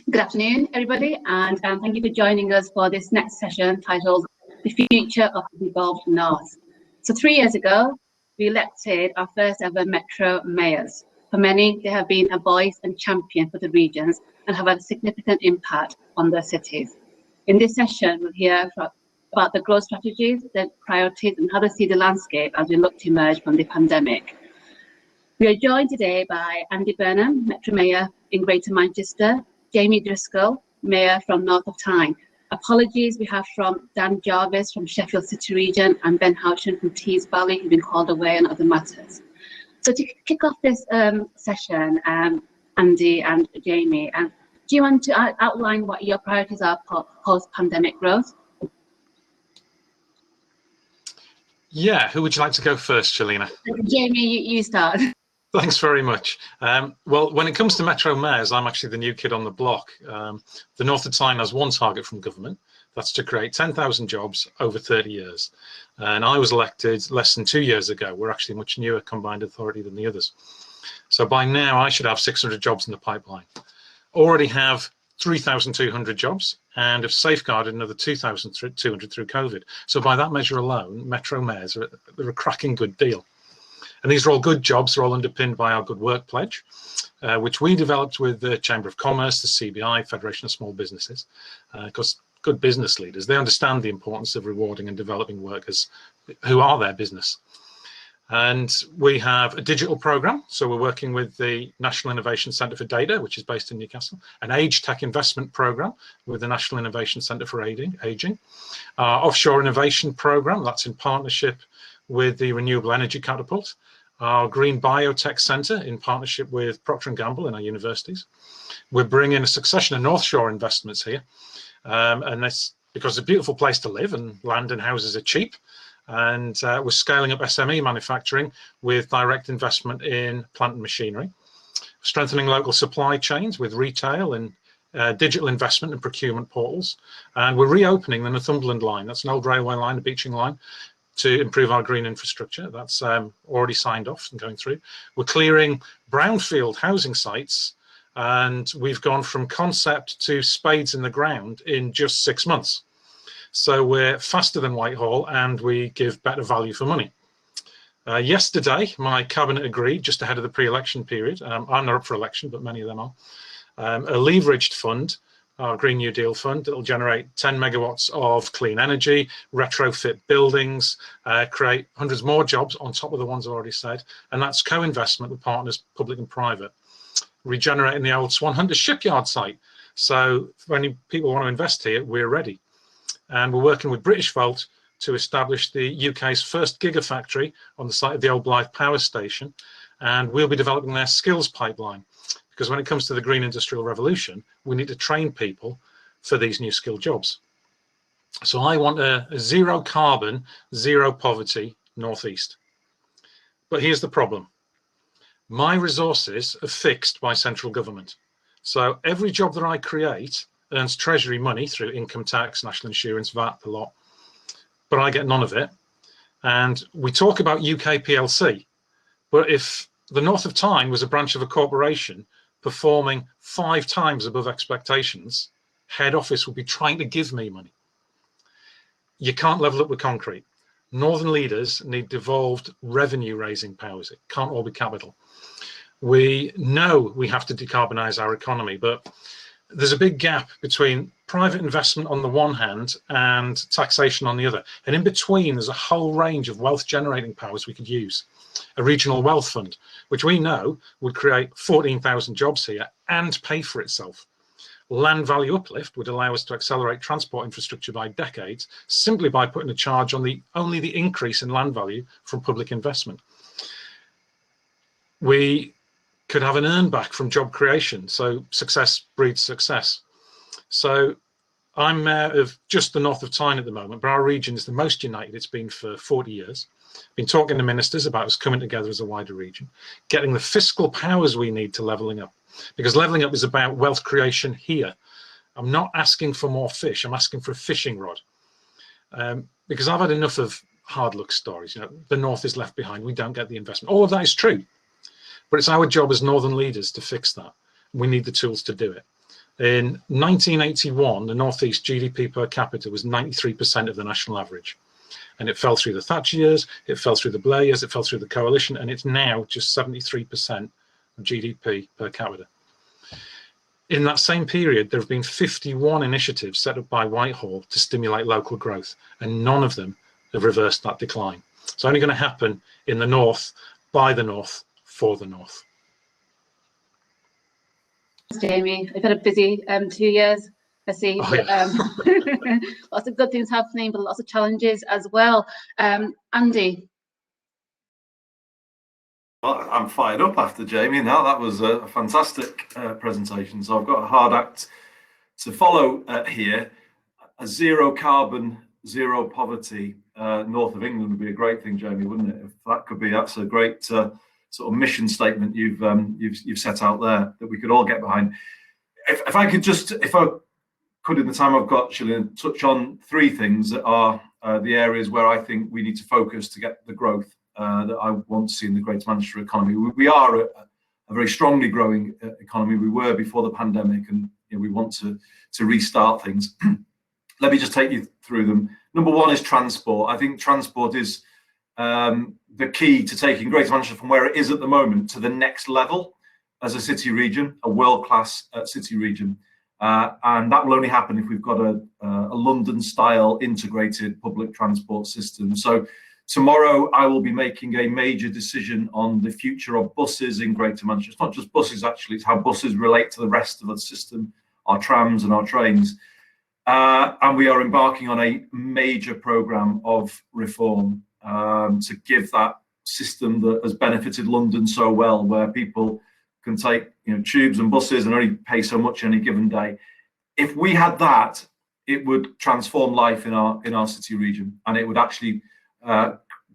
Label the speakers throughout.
Speaker 1: Good afternoon, everybody, and thank you for joining us for this next session titled The Future of the Devolved North. So 3 years ago, we elected our first ever Metro mayors. For many, they have been a voice and champion for the regions and have had a significant impact on their cities. In this session, we'll hear about the growth strategies, their priorities, and how they see the landscape as we look to emerge from the pandemic. We are joined today by Andy Burnham, Metro Mayor in Greater Manchester, Jamie Driscoll, Mayor from North of Tyne. Apologies we have from Dan Jarvis from Sheffield City Region and Ben Houchen from Tees Valley, who've been called away on other matters. So to kick off this session, Andy and Jamie, do you want to outline what your priorities are post-pandemic growth?
Speaker 2: Yeah, who would you like to go first, Shelina?
Speaker 1: Jamie, you start.
Speaker 2: Thanks very much. Well, when it comes to Metro mayors, I'm actually the new kid on the block. The North of Tyne has one target from government. That's to create 10,000 jobs over 30 years. And I was elected less than 2 years ago. We're actually a much newer combined authority than the others. So by now, I should have 600 jobs in the pipeline. Already have 3,200 jobs and have safeguarded another 2,200 through COVID. So by that measure alone, Metro mayors are a cracking good deal. And these are all good jobs. They're all underpinned by our Good Work Pledge, which we developed with the Chamber of Commerce, the CBI, Federation of Small Businesses, because good business leaders, they understand the importance of rewarding and developing workers who are their business. And we have a digital program. So we're working with the National Innovation Centre for Data, which is based in Newcastle, an age tech investment program with the National Innovation Centre for Aging, our offshore innovation program, that's in partnership with the Renewable Energy Catapult, our Green Biotech Centre in partnership with Procter & Gamble and our universities. We're bringing a succession of North Shore investments here, and that's because it's a beautiful place to live and land and houses are cheap. And we're scaling up SME manufacturing with direct investment in plant and machinery, strengthening local supply chains with retail and digital investment and procurement portals. And we're reopening the Northumberland line. That's an old railway line, a beaching line, to improve our green infrastructure. That's already signed off and going through. We're clearing brownfield housing sites, and we've gone from concept to spades in the ground in just 6 months. So we're faster than Whitehall, and we give better value for money. Yesterday, my cabinet agreed, just ahead of the pre-election period, I'm not up for election, but many of them are, a leveraged fund, our Green New Deal fund. It'll generate 10 megawatts of clean energy, retrofit buildings, create hundreds more jobs on top of the ones I've already said. And that's co-investment with partners, public and private, regenerating the old Swan Hunter shipyard site. So if any people want to invest here, we're ready. And we're working with British Volt to establish the UK's first gigafactory on the site of the old Blythe Power Station. And we'll be developing their skills pipeline. Because when it comes to the green industrial revolution, we need to train people for these new skill jobs. So I want a zero carbon, zero poverty Northeast. But here's the problem. My resources are fixed by central government. So every job that I create earns treasury money through income tax, national insurance, VAT, the lot, but I get none of it. And we talk about UK PLC, but if the North of Tyne was a branch of a corporation performing 5 times above expectations, head office would be trying to give me money. You can't level up with concrete. Northern leaders need devolved revenue raising powers. It can't all be capital. We know we have to decarbonize our economy, but there's a big gap between private investment on the one hand and taxation on the other. And in between, there's a whole range of wealth generating powers we could use. A regional wealth fund, which we know would create 14,000 jobs here and pay for itself. Land value uplift would allow us to accelerate transport infrastructure by decades simply by putting a charge on only the increase in land value from public investment. We could have an earn back from job creation, so success breeds success. So I'm mayor of just the North of Tyne at the moment, but our region is the most united it's been for 40 years. Been talking to ministers about us coming together as a wider region, getting the fiscal powers we need to levelling up, because levelling up is about wealth creation here. I'm not asking for more fish, I'm asking for a fishing rod. Because I've had enough of hard luck stories. You know, the North is left behind, we don't get the investment. All of that is true, but it's our job as Northern leaders to fix that. We need the tools to do it. In 1981, the Northeast GDP per capita was 93% of the national average. And it fell through the Thatcher years, it fell through the Blair years, it fell through the coalition, and it's now just 73% of GDP per capita. In that same period, there have been 51 initiatives set up by Whitehall to stimulate local growth, and none of them have reversed that decline. It's only going to happen in the north, by the north, for the north.
Speaker 1: Thanks, Jamie. We've had a busy 2 years. I see.
Speaker 2: Oh, yeah.
Speaker 1: Lots of good things happening, but lots of challenges as well. Andy.
Speaker 3: Well, I'm fired up after Jamie now. That was a fantastic presentation. So I've got a hard act to follow here. A zero carbon, zero poverty north of England would be a great thing, Jamie, wouldn't it? If that could be, that's a great sort of mission statement you've set out there that we could all get behind. If I could just, if I could, in the time I've got, Shelina, touch on three things that are the areas where I think we need to focus to get the growth that I want to see in the Greater Manchester economy. We are a very strongly growing economy. We were before the pandemic, and we want to restart things. Let me just take you through them. Number one is transport. I think transport is the key to taking Greater Manchester from where it is at the moment to the next level as a city region, a world-class city region. And that will only happen if we've got a London-style integrated public transport system. So tomorrow I will be making a major decision on the future of buses in Greater Manchester. It's not just buses, actually, it's how buses relate to the rest of the system, our trams and our trains. And we are embarking on a major programme of reform to give that system that has benefited London so well, where people can take tubes and buses and only pay so much any given day. If we had that, it would transform life in our city region, and it would actually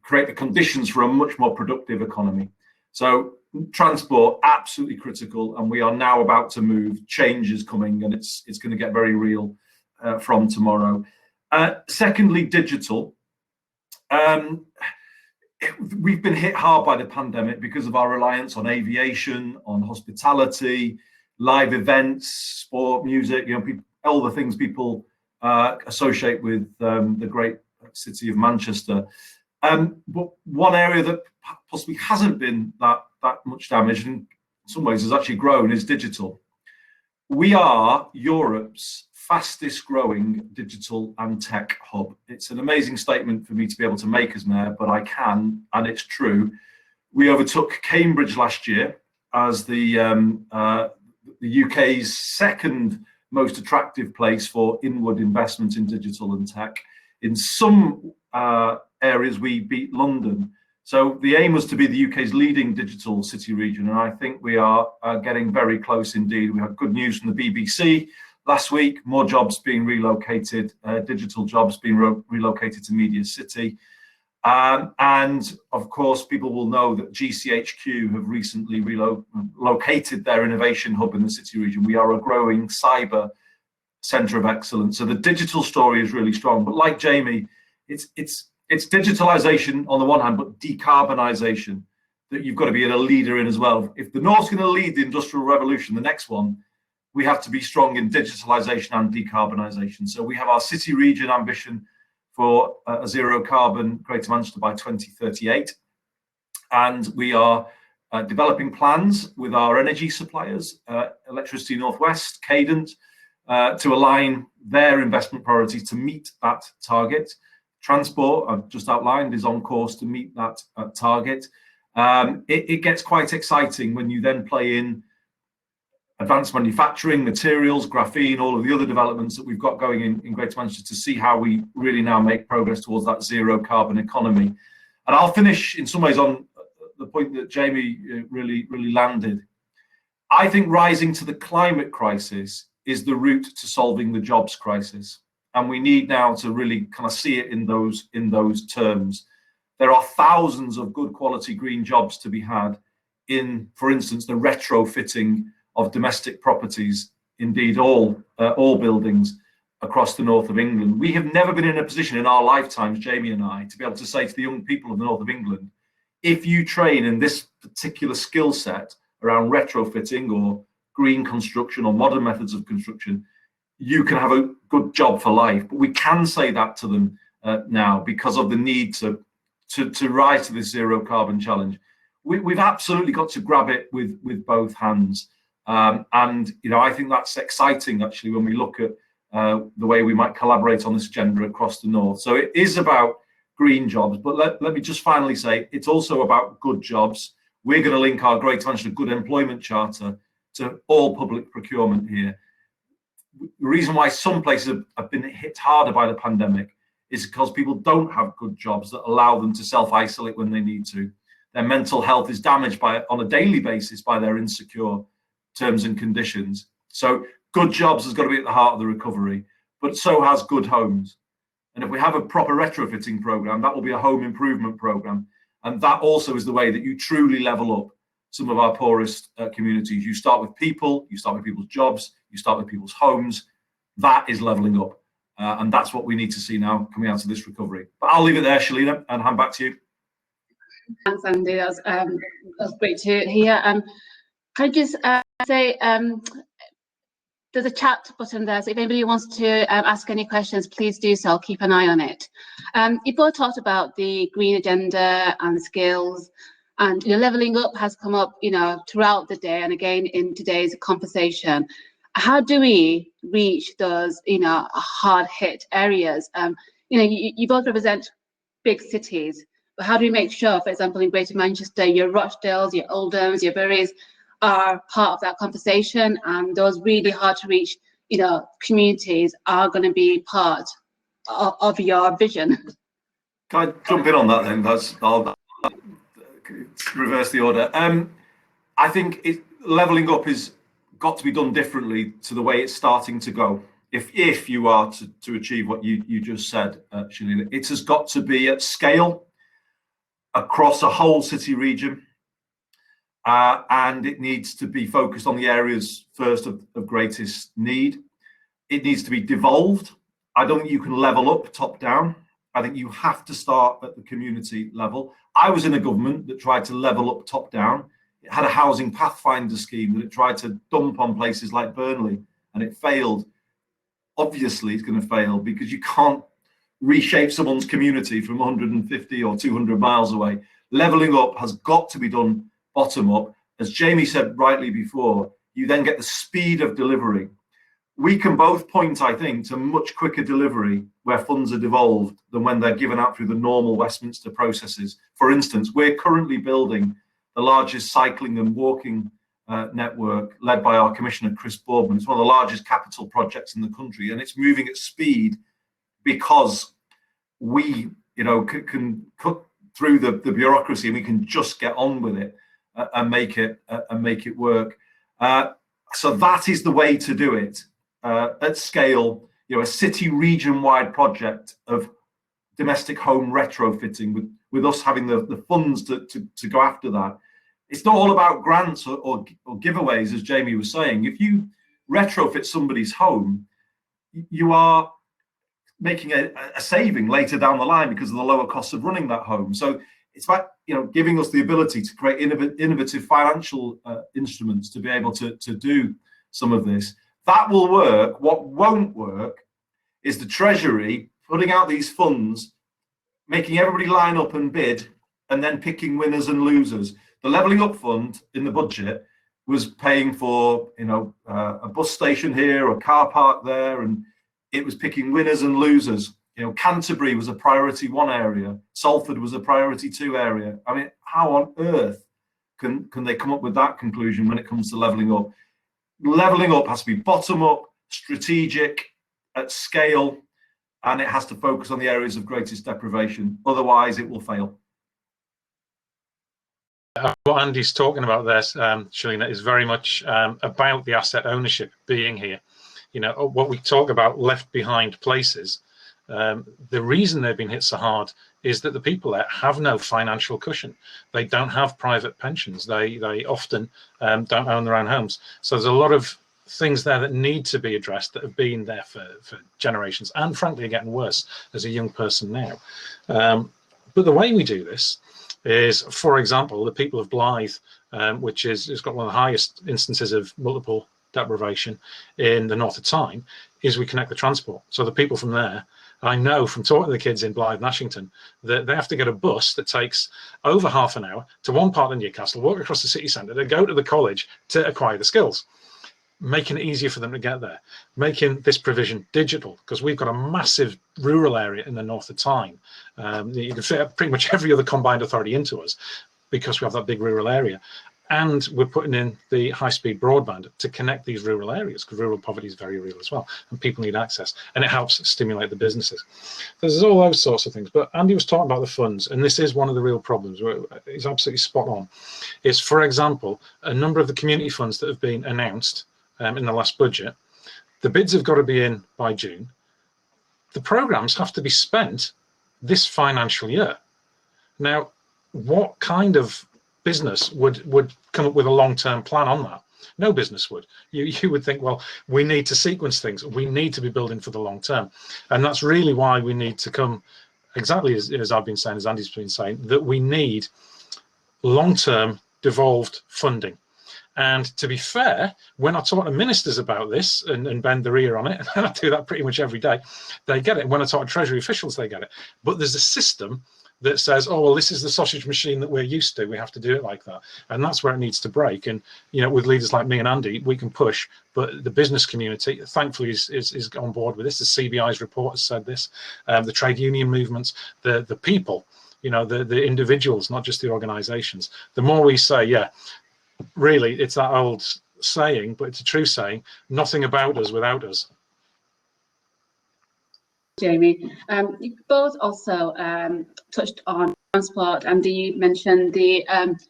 Speaker 3: create the conditions for a much more productive economy. So transport, absolutely critical, and we are now about to move. Change is coming, and it's going to get very real from tomorrow. Secondly, digital. We've been hit hard by the pandemic because of our reliance on aviation, on hospitality, live events, sport, music, all the things people associate with the great city of Manchester. But one area that possibly hasn't been that much damaged, and in some ways has actually grown, is digital. We are Europe's fastest growing digital and tech hub. It's an amazing statement for me to be able to make as mayor, but I can, and it's true. We overtook Cambridge last year as the UK's second most attractive place for inward investment in digital and tech. In some areas, we beat London. So the aim was to be the UK's leading digital city region, and I think we are getting very close indeed. We had good news from the BBC last week, more jobs being relocated, digital jobs being relocated to Media City. And of course, people will know that GCHQ have recently relocated their innovation hub in the city region. We are a growing cyber centre of excellence. So the digital story is really strong. But like Jamie, it's digitalisation on the one hand, but decarbonisation that you've got to be a leader in as well. If the North's going to lead the Industrial Revolution, the next one, we have to be strong in digitalisation and decarbonisation. So we have our city region ambition for a zero carbon Greater Manchester by 2038. And we are developing plans with our energy suppliers, Electricity North West, Cadent, to align their investment priorities to meet that target. Transport, I've just outlined, is on course to meet that target. It gets quite exciting when you then play in advanced manufacturing, materials, graphene, all of the other developments that we've got going in Greater Manchester to see how we really now make progress towards that zero carbon economy. And I'll finish in some ways on the point that Jamie really landed. I think rising to the climate crisis is the route to solving the jobs crisis. And we need now to really kind of see it in those terms. There are thousands of good quality green jobs to be had in, for instance, the retrofitting of domestic properties, indeed all buildings across the north of England. We have never been in a position in our lifetimes, Jamie and I, to be able to say to the young people of the north of England, if you train in this particular skill set around retrofitting or green construction or modern methods of construction, you can have a good job for life. But we can say that to them now because of the need to rise to this zero carbon challenge. We've absolutely got to grab it with both hands. And I think that's exciting actually when we look at the way we might collaborate on this agenda across the north. So it is about green jobs, but let me just finally say it's also about good jobs. We're going to link our Greater Manchester Good Employment Charter to all public procurement here. The reason why some places have been hit harder by the pandemic is because people don't have good jobs that allow them to self-isolate when they need to. Their mental health is damaged on a daily basis by their insecure terms and conditions. So good jobs has got to be at the heart of the recovery, but so has good homes. And if we have a proper retrofitting program, that will be a home improvement program. And that also is the way that you truly level up some of our poorest communities. You start with people, you start with people's jobs, you start with people's homes. That is leveling up. And that's what we need to see now coming out of this recovery. But I'll leave it there, Shelina, and hand back to you.
Speaker 1: Thanks, Andy. That was great to hear. Can I just say, there's a chat button there, so if anybody wants to ask any questions, please do so. I'll keep an eye on it. You both talked about the green agenda and the skills, and levelling up has come up, throughout the day and again in today's conversation. How do we reach those, hard-hit areas? You both represent big cities, but how do we make sure, for example, in Greater Manchester, your Rochdales, your Oldhams, your Burys are part of that conversation, and those really hard to reach, communities are going to be part of your vision?
Speaker 3: Can I jump in on that then? I'll reverse the order. I think levelling up is got to be done differently to the way it's starting to go. If you are to achieve what you just said, Shelina, it has got to be at scale across a whole city region. And it needs to be focused on the areas first of greatest need. It needs to be devolved. I don't think you can level up top down. I think you have to start at the community level. I was in a government that tried to level up top down. It had a housing pathfinder scheme that it tried to dump on places like Burnley, and it failed. Obviously, it's going to fail because you can't reshape someone's community from 150 or 200 miles away. Leveling up has got to be done bottom up. As Jamie said rightly before, you then get the speed of delivery. We can both point, I think, to much quicker delivery where funds are devolved than when they're given out through the normal Westminster processes. For instance, we're currently building the largest cycling and walking network led by our Commissioner, Chris Boardman. It's one of the largest capital projects in the country, and it's moving at speed because we, can cut through the bureaucracy and we can just get on with it and make it work. So that is the way to do it at scale. A city region-wide project of domestic home retrofitting with us having the funds to go after that. It's not all about grants or giveaways, as Jamie was saying. If you retrofit somebody's home, you are making a saving later down the line because of the lower cost of running that home. So it's about giving us the ability to create innovative financial instruments to be able to do some of this. That will work. What won't work is the Treasury putting out these funds, making everybody line up and bid, and then picking winners and losers. The Levelling Up Fund in the budget was paying for a bus station here, a car park there, and it was picking winners and losers. Canterbury was a priority 1 area, Salford was a priority 2 area. I mean, how on earth can they come up with that conclusion when it comes to levelling up? Levelling up has to be bottom up, strategic, at scale, and it has to focus on the areas of greatest deprivation. Otherwise, it will fail.
Speaker 2: What Andy's talking about there, Shelina, is very much about the asset ownership being here. What we talk about left behind places, the reason they've been hit so hard is that the people there have no financial cushion. They don't have private pensions. They often don't own their own homes. So there's a lot of things there that need to be addressed that have been there for generations, and frankly are getting worse as a young person now. But the way we do this is, for example, the people of Blythe which is got one of the highest instances of multiple deprivation in the north of Tyne, is we connect the transport. So the people from there, I know from talking to the kids in Blythe and Ashington, that they have to get a bus that takes over half an hour to one part of Newcastle, walk across the city centre, to go to the college to acquire the skills, making it easier for them to get there, making this provision digital, because we've got a massive rural area in the north of Tyne. You can fit pretty much every other combined authority into us because we have that big rural area. And we're putting in the high-speed broadband to connect these rural areas, because rural poverty is very real as well, and people need access, and it helps stimulate the businesses. There's all those sorts of things. But Andy was talking about the funds, and this is one of the real problems. He's absolutely spot on. Is, for example, a number of the community funds that have been announced in the last budget, the bids have got to be in by June. The programs have to be spent this financial year. Now, what kind of business would come up with a long-term plan on that? No business would. You would think, well, we need to sequence things. We need to be building for the long term. And that's really why we need to come, exactly as I've been saying, as Andy's been saying, that we need long-term devolved funding. And to be fair, when I talk to ministers about this and bend their ear on it, and I do that pretty much every day, they get it. When I talk to Treasury officials, they get it. But there's a system that says, oh, well, this is the sausage machine that we're used to. We have to do it like that. And that's where it needs to break. And, you know, with leaders like me and Andy, we can push. But the business community, thankfully, is on board with this. The CBI's report has said this. The trade union movements, the people, you know, the individuals, not just the organizations. The more we say, yeah, really, it's that old saying, but it's a true saying, nothing about us without us.
Speaker 1: Jamie, you both also touched on transport. Andy, you mentioned the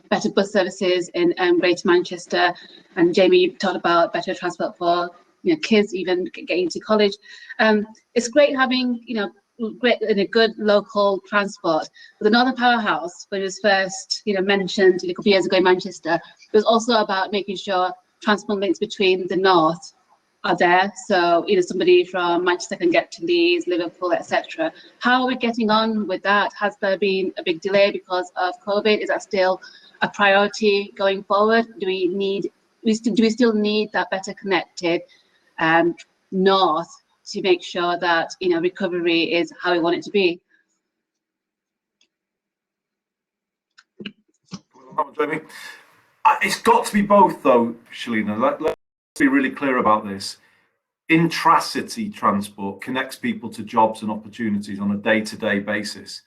Speaker 1: better bus services in Greater Manchester, and Jamie, you talked about better transport for kids even getting to college. It's great having a good local transport. But the Northern Powerhouse, when it was first mentioned a couple of years ago in Manchester, it was also about making sure transport links between the north are there, so somebody from Manchester can get to Leeds, Liverpool, etc. How are we getting on with that? Has there been a big delay because of COVID? Is that still a priority going forward? Do we still need that better connected north to make sure that recovery is how we want it to be?
Speaker 3: Jamie, it's got to be both, though, Shelina. Let's be really clear about this. Intracity Transport connects people to jobs and opportunities on a day-to-day basis,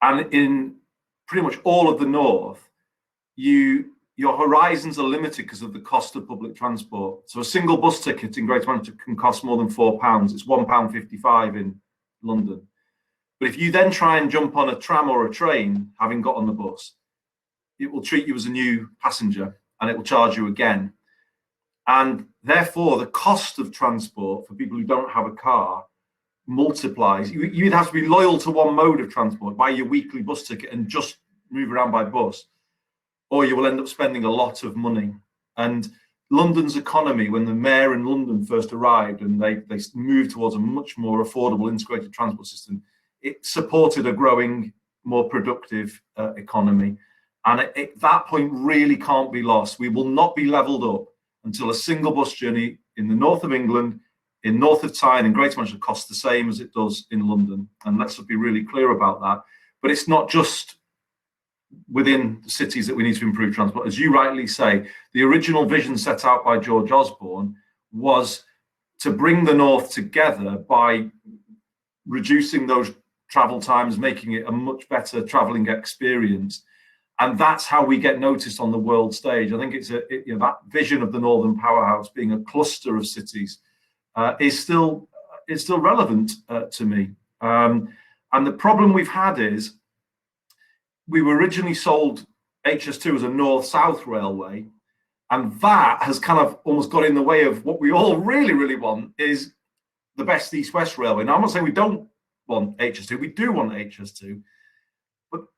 Speaker 3: and in pretty much all of the north, your horizons are limited because of the cost of public transport. So a single bus ticket in Greater Manchester can cost more than £4. It's £1.55 in London. But if you then try and jump on a tram or a train, having got on the bus, it will treat you as a new passenger and it will charge you again. And therefore, the cost of transport for people who don't have a car multiplies. You'd have to be loyal to one mode of transport, buy your weekly bus ticket and just move around by bus, or you will end up spending a lot of money. And London's economy, when the mayor in London first arrived and they moved towards a much more affordable integrated transport system, it supported a growing, more productive economy. And at that point really can't be lost. We will not be levelled up until a single bus journey in the north of England, in north of Tyne, in Greater Manchester costs the same as it does in London. And let's be really clear about that. But it's not just within the cities that we need to improve transport. As you rightly say, the original vision set out by George Osborne was to bring the north together by reducing those travel times, making it a much better travelling experience. And that's how we get noticed on the world stage. I think it's that vision of the Northern Powerhouse being a cluster of cities is still relevant to me. And the problem we've had is we were originally sold HS2 as a north-south railway, and that has kind of almost got in the way of what we all really, really want is the best east-west railway. Now, I'm not saying we don't want HS2, we do want HS2.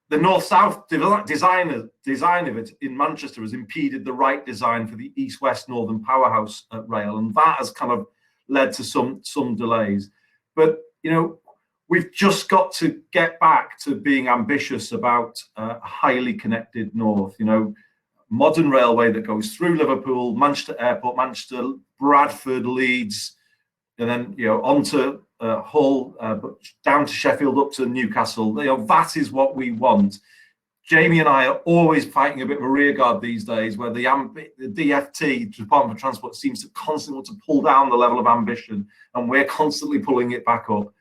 Speaker 3: The north-south design of it in Manchester has impeded the right design for the east-west Northern Powerhouse rail, and that has kind of led to some delays. But we've just got to get back to being ambitious about a highly connected north. modern railway that goes through Liverpool, Manchester Airport, Manchester, Bradford, Leeds, and then onto Hull, but down to Sheffield, up to Newcastle. That is what we want. Jamie and I are always fighting a bit of a rearguard these days, where the DFT, Department for Transport, seems to constantly want to pull down the level of ambition, and we're constantly pulling it back up.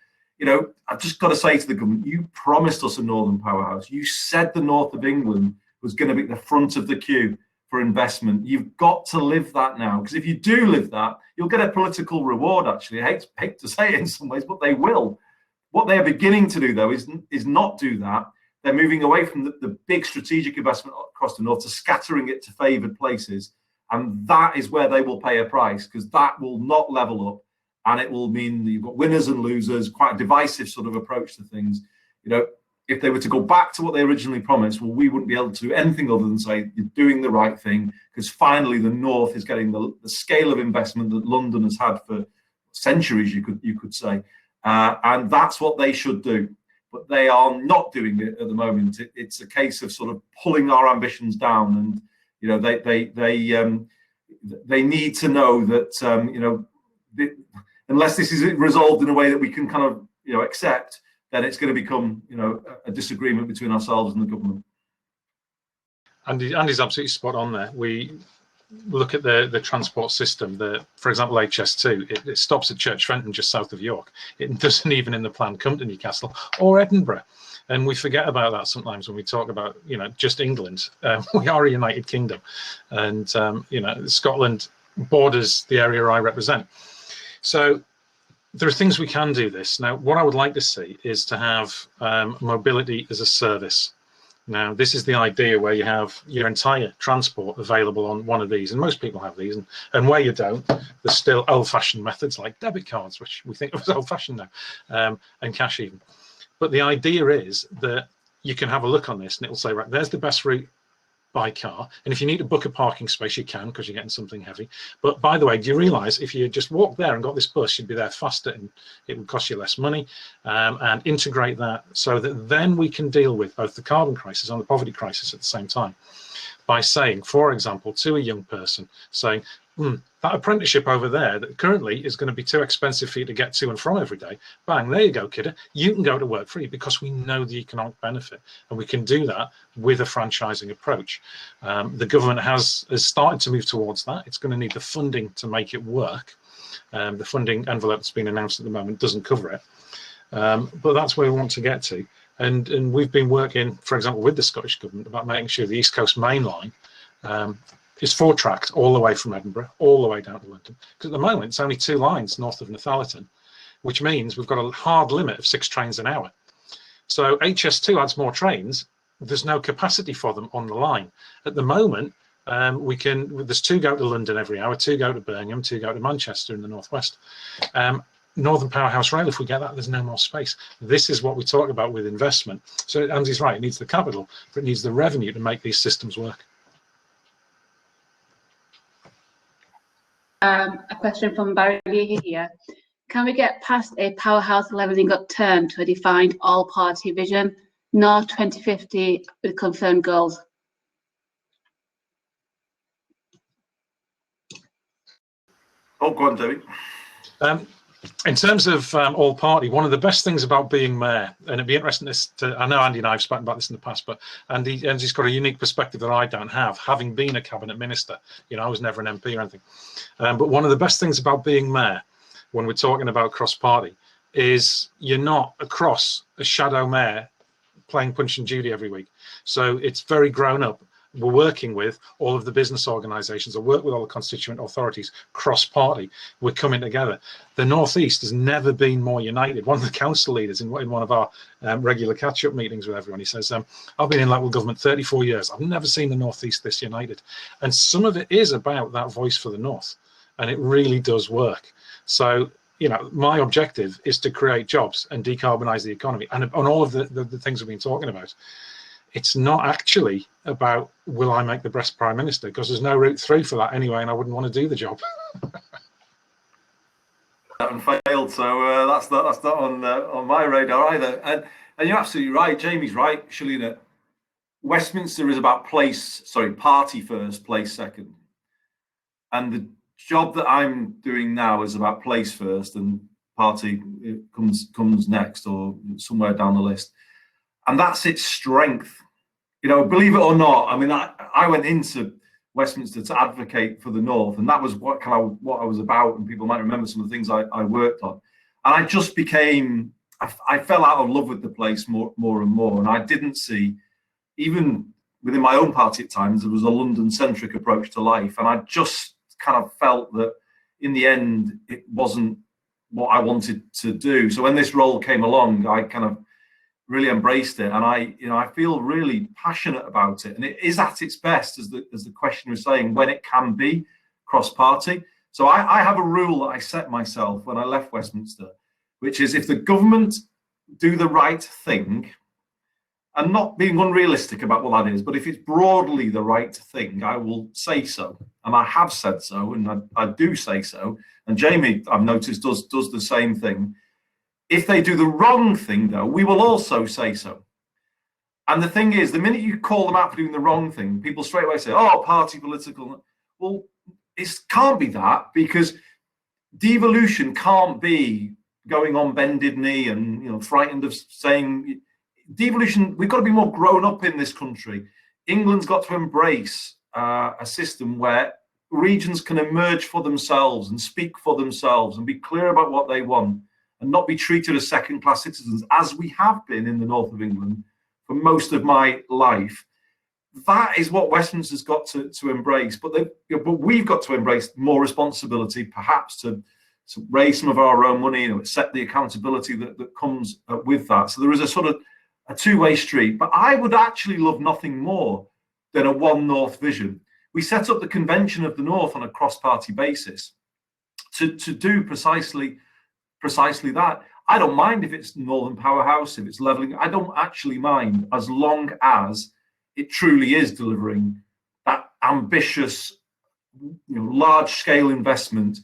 Speaker 3: I've just got to say to the government, you promised us a northern powerhouse. You said the north of England was going to be at the front of the queue for investment. You've got to live that now, because if you do live that, you'll get a political reward, actually. I hate to say it in some ways, but they will. What they are beginning to do, though, is not do that. They're moving away from the big strategic investment across the north to scattering it to favoured places. And that is where they will pay a price, because that will not level up. And it will mean that you've got winners and losers, quite a divisive sort of approach to things. If they were to go back to what they originally promised, well, we wouldn't be able to do anything other than say you're doing the right thing, because finally the north is getting the scale of investment that London has had for centuries, you could say, and that's what they should do. But they are not doing it at the moment. It's a case of sort of pulling our ambitions down, and they need to know that unless this is resolved in a way that we can kind of accept, then it's going to become a disagreement between ourselves and the government.
Speaker 2: Andy's absolutely spot on there. We look at the transport system. For example, HS2, it stops at Church Fenton, just south of York. It doesn't even in the plan come to Newcastle or Edinburgh, and we forget about that sometimes when we talk about just England. We are a United Kingdom, and Scotland borders the area I represent. So there are things we can do this. Now, what I would like to see is to have mobility as a service. Now, this is the idea where you have your entire transport available on one of these, and most people have these, and where you don't, there's still old-fashioned methods like debit cards, which we think was old-fashioned now, and cash even. But the idea is that you can have a look on this, and it will say, right, there's the best route by car, and if you need to book a parking space, you can, because you're getting something heavy. But by the way, do you realize if you just walked there and got this bus, you'd be there faster, and it would cost you less money, and integrate that so that then we can deal with both the carbon crisis and the poverty crisis at the same time by saying, for example, to a young person, saying, that apprenticeship over there that currently is going to be too expensive for you to get to and from every day, bang, there you go, kiddo. You can go to work free, because we know the economic benefit, and we can do that with a franchising approach. The government has started to move towards that. It's going to need the funding to make it work. The funding envelope that's been announced at the moment doesn't cover it, but that's where we want to get to. And we've been working, for example, with the Scottish Government about making sure the East Coast Main Line is 4-tracked all the way from Edinburgh, all the way down to London. Because at the moment, it's only 2 lines north of Northallerton, which means we've got a hard limit of 6 trains an hour. So HS2 adds more trains. There's no capacity for them on the line. At the moment, there's 2 go to London every hour, 2 go to Burnham, 2 go to Manchester in the northwest. Northern Powerhouse Rail, if we get that, there's no more space. This is what we talk about with investment. So Andy's right, it needs the capital, but it needs the revenue to make these systems work.
Speaker 1: A question from Barry here. Can we get past a powerhouse levelling up turn to a defined all-party vision, North 2050 with confirmed goals?
Speaker 3: Oh, go on, David.
Speaker 2: In terms of all party, one of the best things about being mayor, and it'd be interesting I know Andy and I have spoken about this in the past, but Andy's got a unique perspective that I don't have, having been a cabinet minister. I was never an MP or anything. But one of the best things about being mayor, when we're talking about cross-party, is you're not across a shadow mayor playing Punch and Judy every week. So it's very grown up. We're working with all of the business organisations. I work with all the constituent authorities, cross-party. We're coming together. The North East has never been more united. One of the council leaders in one of our regular catch-up meetings with everyone, he says, I've been in local government 34 years. I've never seen the North East this united. And some of it is about that voice for the North. And it really does work. So, my objective is to create jobs and decarbonise the economy. And on all of the things we've been talking about, it's not actually about will I make the best prime minister, because there's no route through for that anyway, and I wouldn't want to do the job.
Speaker 3: And failed, so that's not on my radar either. And you're absolutely right. Jamie's right, Shelina. Westminster is about party first, place second. And the job that I'm doing now is about place first, and party comes next or somewhere down the list. And that's its strength. You know, believe it or not, I mean, I went into Westminster to advocate for the North, and that was what I was about, and people might remember some of the things I worked on. And I just became, I fell out of love with the place more and more, and I didn't see, even within my own party at times, there was a London-centric approach to life, and I just kind of felt that in the end it wasn't what I wanted to do. So when this role came along, I kind of really embraced it, and I feel really passionate about it, and it is at its best, as the question was saying, when it can be cross-party. So I have a rule that I set myself when I left Westminster, which is if the government do the right thing, and not being unrealistic about what that is, but if it's broadly the right thing, I will say so. And I have said so, and I do say so. And Jamie, I've noticed, does the same thing. If they do the wrong thing, though, we will also say so. And the thing is, the minute you call them out for doing the wrong thing, people straight away say, oh, party political. Well, it can't be that, because devolution can't be going on bended knee and frightened of saying devolution. We've got to be more grown up in this country. England's got to embrace a system where regions can emerge for themselves and speak for themselves and be clear about what they want, and not be treated as second-class citizens, as we have been in the north of England for most of my life. That is what Westminster's got to embrace. But we've got to embrace more responsibility, perhaps to raise some of our own money, accept the accountability that comes with that. So there is a sort of a two-way street. But I would actually love nothing more than a One North vision. We set up the Convention of the North on a cross-party basis to do precisely that. I don't mind if it's Northern Powerhouse, if it's levelling. I don't actually mind, as long as it truly is delivering that ambitious, large-scale investment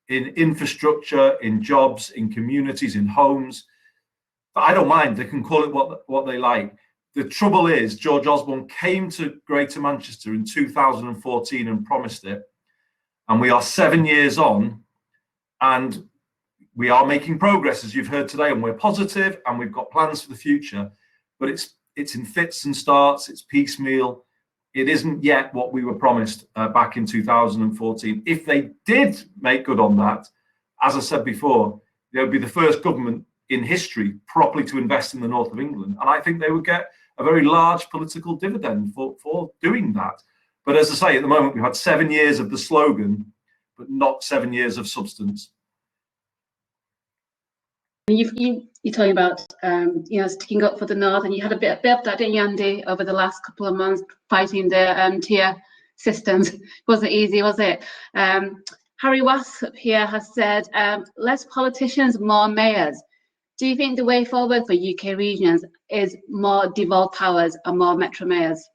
Speaker 3: in infrastructure, in jobs, in communities, in homes. But I don't mind. They can call it what they like. The trouble is, George Osborne came to Greater Manchester in 2014 and promised it, and we are 7 years on, and we are making progress, as you've heard today, and we're positive, and we've got plans for the future. But it's in fits and starts. It's piecemeal. It isn't yet what we were promised back in 2014. If they did make good on that, as I said before, they would be the first government in history properly to invest in the north of England, and I think they would get a very large political dividend for doing that. But as I say, at the moment, we've had 7 years of the slogan, but not 7 years of substance.
Speaker 1: You're talking about sticking up for the north, and you had a bit of that, didn't you, Andy, over the last couple of months, fighting the tier systems. It wasn't easy, was it? Harry Wasp here has said, less politicians, more mayors. Do you think the way forward for UK regions is more devolved powers and more metro mayors?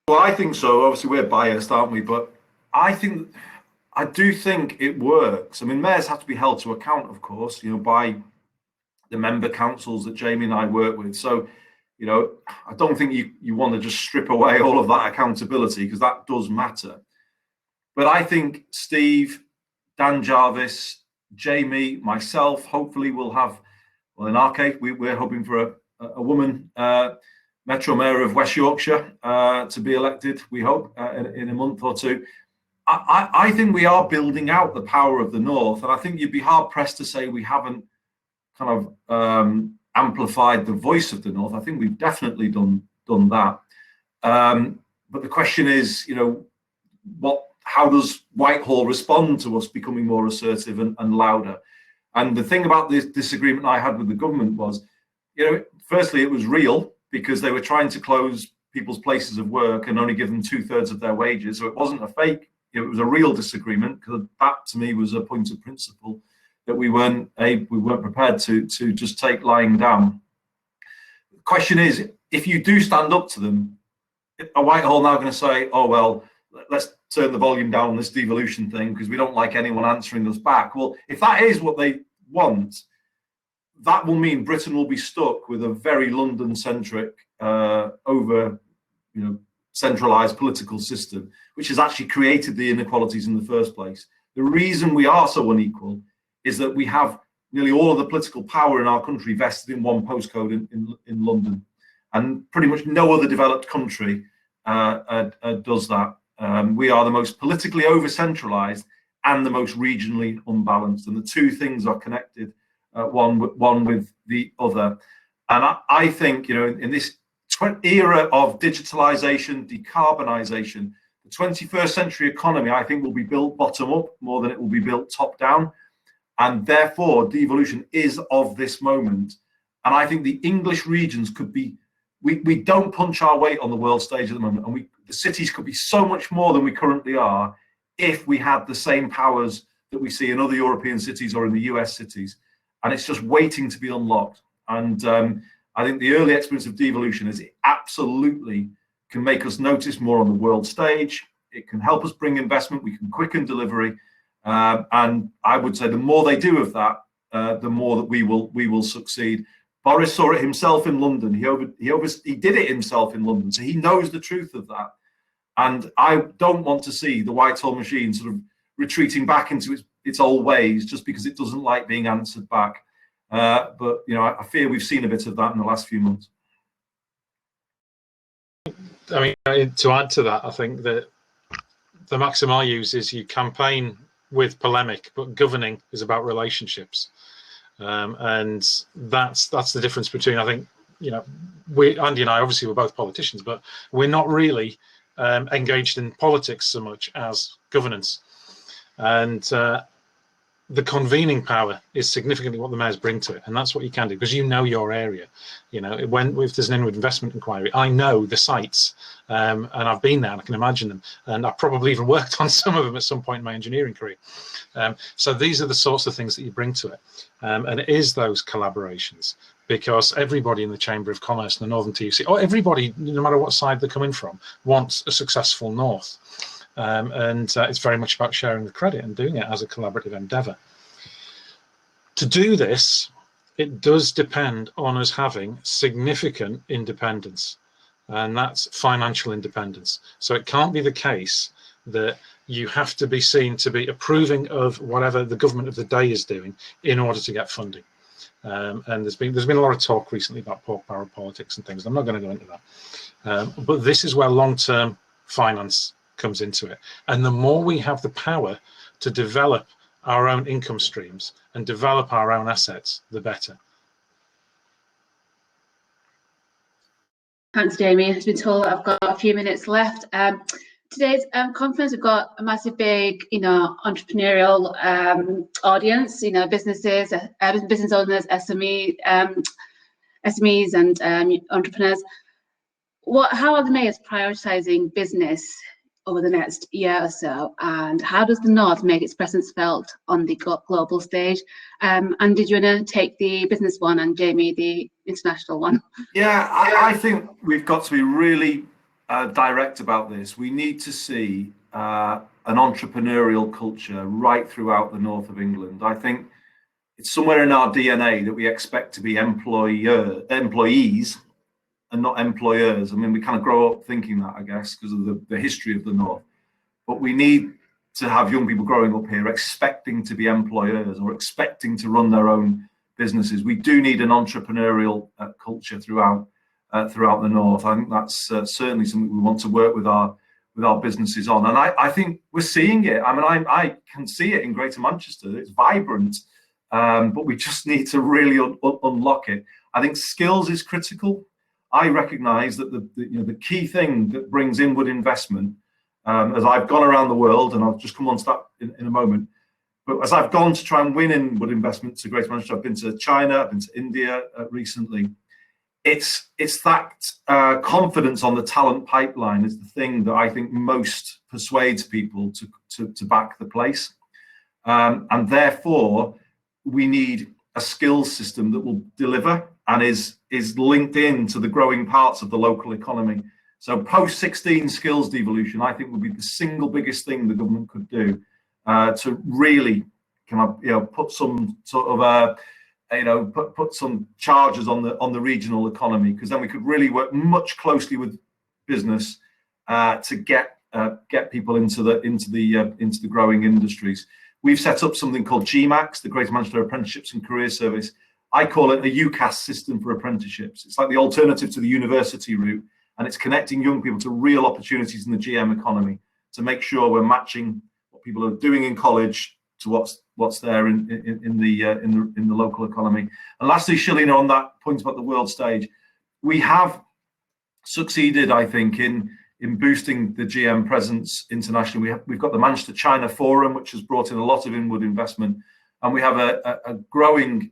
Speaker 3: Well, I think so. Obviously, we're biased, aren't we? But I do think it works. I mean, mayors have to be held to account, of course, by the member councils that Jamie and I work with. So, I don't think you want to just strip away all of that accountability, because that does matter. But I think Steve, Dan Jarvis, Jamie, myself, hopefully we'll have, well, in our case, we're hoping for a woman Metro Mayor of West Yorkshire to be elected, we hope, in a month or two. I think we are building out the power of the North, and I think you'd be hard-pressed to say we haven't kind of amplified the voice of the North. I think we've definitely done that. But the question is, how does Whitehall respond to us becoming more assertive and louder? And the thing about this disagreement I had with the government was, firstly, it was real, because they were trying to close people's places of work and only give them 2/3 of their wages. So it wasn't a fake, it was a real disagreement, because that to me was a point of principle that we weren't prepared to just take lying down. The question is, if you do stand up to them, are Whitehall now going to say, oh, well, let's turn the volume down on this devolution thing because we don't like anyone answering us back? Well, if that is what they want, that will mean Britain will be stuck with a very London-centric, over centralized political system, which has actually created the inequalities in the first place. The reason we are so unequal is that we have nearly all of the political power in our country vested in one postcode in London, and pretty much no other developed country does that. We are the most politically over-centralized and the most regionally unbalanced, and the two things are connected, one with the other. And I think, in this era of digitalization, decarbonisation, the 21st century economy, I think, will be built bottom up more than it will be built top down. And therefore, devolution is of this moment. And I think the English regions could be, we don't punch our weight on the world stage at the moment. And the cities could be so much more than we currently are if we had the same powers that we see in other European cities or in the US cities. And it's just waiting to be unlocked. And I think the early experience of devolution is it absolutely can make us notice more on the world stage. It can help us bring investment. We can quicken delivery. And I would say the more they do of that, the more that we will succeed. Boris saw it himself in London. He did it himself in London, so he knows the truth of that. And I don't want to see the Whitehall machine sort of retreating back into its old ways just because it doesn't like being answered back. But I fear we've seen a bit of that in the last few months.
Speaker 2: I mean, to add to that, I think that the maxim I use is you campaign with polemic, but governing is about relationships. And that's the difference between, I think, Andy and I, obviously we're both politicians, but we're not really engaged in politics so much as governance. And the convening power is significantly what the mayors bring to it, and that's what you can do because your area. If there's an inward investment inquiry, I know the sites, and I've been there and I can imagine them, and I've probably even worked on some of them at some point in my engineering career. So these are the sorts of things that you bring to it, and it is those collaborations, because everybody in the Chamber of Commerce and the Northern TUC, or everybody, no matter what side they're coming from, wants a successful North. And it's very much about sharing the credit and doing it as a collaborative endeavour. To do this, it does depend on us having significant independence, and that's financial independence. So it can't be the case that you have to be seen to be approving of whatever the government of the day is doing in order to get funding. And there's been a lot of talk recently about pork barrel politics and things. I'm not going to go into that. But this is where long-term finance comes into it, and the more we have the power to develop our own income streams and develop our own assets, the better.
Speaker 1: Thanks, Jamie. I've been told I've got a few minutes left. Today's conference, we've got a massive, big, entrepreneurial audience. Businesses, business owners, SMEs, and entrepreneurs. How are the mayors prioritising business over the next year or so, and how does the North make its presence felt on the global stage? And did you want to take the business one and Jamie the international one?
Speaker 3: Yeah, I think we've got to be really direct about this. We need to see an entrepreneurial culture right throughout the north of England. I think it's somewhere in our DNA that we expect to be employees and not employers. I mean, we kind of grow up thinking that, I guess, because of the history of the North. But we need to have young people growing up here expecting to be employers or expecting to run their own businesses. We do need an entrepreneurial culture throughout the North. I think that's certainly something we want to work with our businesses on. And I think we're seeing it. I mean, I can see it in Greater Manchester. It's vibrant, but we just need to really unlock it. I think skills is critical. I recognise that the key thing that brings inward investment, as I've gone around the world, and I'll just come on to that in a moment, but as I've gone to try and win inward investment to Greater Manchester, I've been to China, I've been to India recently. It's that confidence on the talent pipeline is the thing that I think most persuades people to back the place, and therefore we need a skills system that will deliver and is linked in to the growing parts of the local economy. So post-16 skills devolution, I think, would be the single biggest thing the government could do to really put some sort of put some charges on the regional economy, because then we could really work much closely with business to get people into the growing industries. We've set up something called GMAX, the Greater Manchester Apprenticeships and Career Service. I call it a UCAS system for apprenticeships. It's like the alternative to the university route, and it's connecting young people to real opportunities in the GM economy to make sure we're matching what people are doing in college to what's there in the local economy. And lastly, Shelina, on that point about the world stage, we have succeeded, I think, in boosting the GM presence internationally. We've got the Manchester China Forum, which has brought in a lot of inward investment, and we have a growing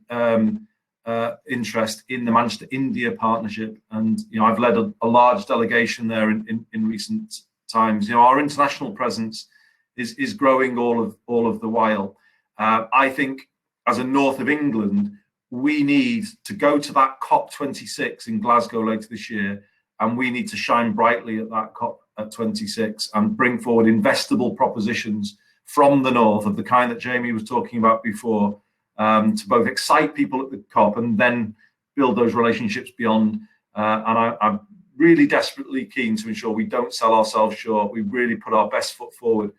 Speaker 3: interest in the Manchester India partnership. And I've led a large delegation there in recent times. Our international presence is growing all of the while. I think as a north of England, we need to go to that COP26 in Glasgow later this year, and we need to shine brightly at that COP at 26 and bring forward investable propositions from the north of the kind that Jamie was talking about before, to both excite people at the COP and then build those relationships beyond. And I'm really desperately keen to ensure we don't sell ourselves short. We really put our best foot forward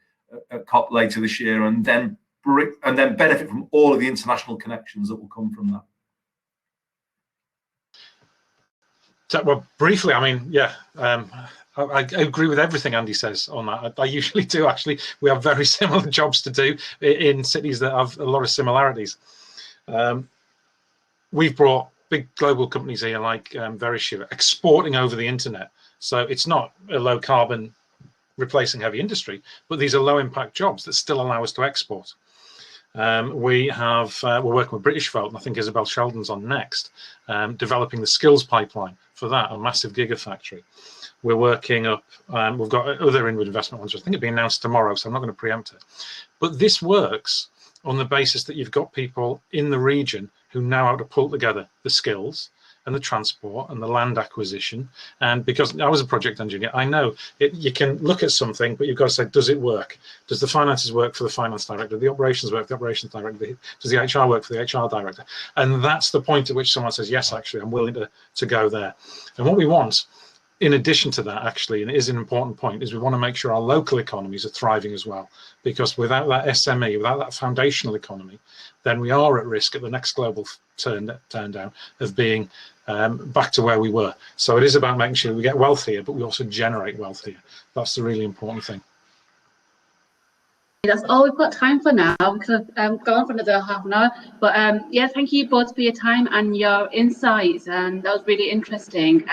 Speaker 3: at COP later this year, and then benefit from all of the international connections that will come from that.
Speaker 2: So, well, briefly, I mean, yeah, I agree with everything Andy says on that. I usually do, actually. We have very similar jobs to do in cities that have a lot of similarities. We've brought big global companies here like Verisure exporting over the internet. So it's not a low carbon replacing heavy industry, but these are low impact jobs that still allow us to export. We're working with British folk, and I think Isabel Sheldon's on next, developing the skills pipeline for that, a massive gigafactory. We're working up, we've got other inward investment ones, I think it'll be announced tomorrow, so I'm not going to preempt it. But this works on the basis that you've got people in the region who know how to pull together the skills and the transport and the land acquisition. And because I was a project engineer, I know you can look at something, but you've got to say, does it work? Does the finances work for the finance director? The operations work for the operations director? Does the HR work for the HR director? And that's the point at which someone says, yes, actually, I'm willing to go there. And what we want, in addition to that, actually, and it is an important point, is we want to make sure our local economies are thriving as well. Because without that SME, without that foundational economy, then we are at risk at the next global turn down of being back to where we were. So it is about making sure we get wealth here, but we also generate wealth here. That's the really important thing.
Speaker 1: That's all we've got time for now. We could have gone for another half an hour, but yeah, thank you both for your time and your insights, and that was really interesting.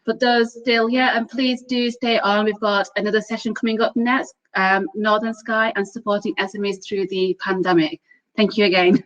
Speaker 1: For those still here, and please do stay on. We've got another session coming up next, Northern Sky and supporting SMEs through the pandemic. Thank you again.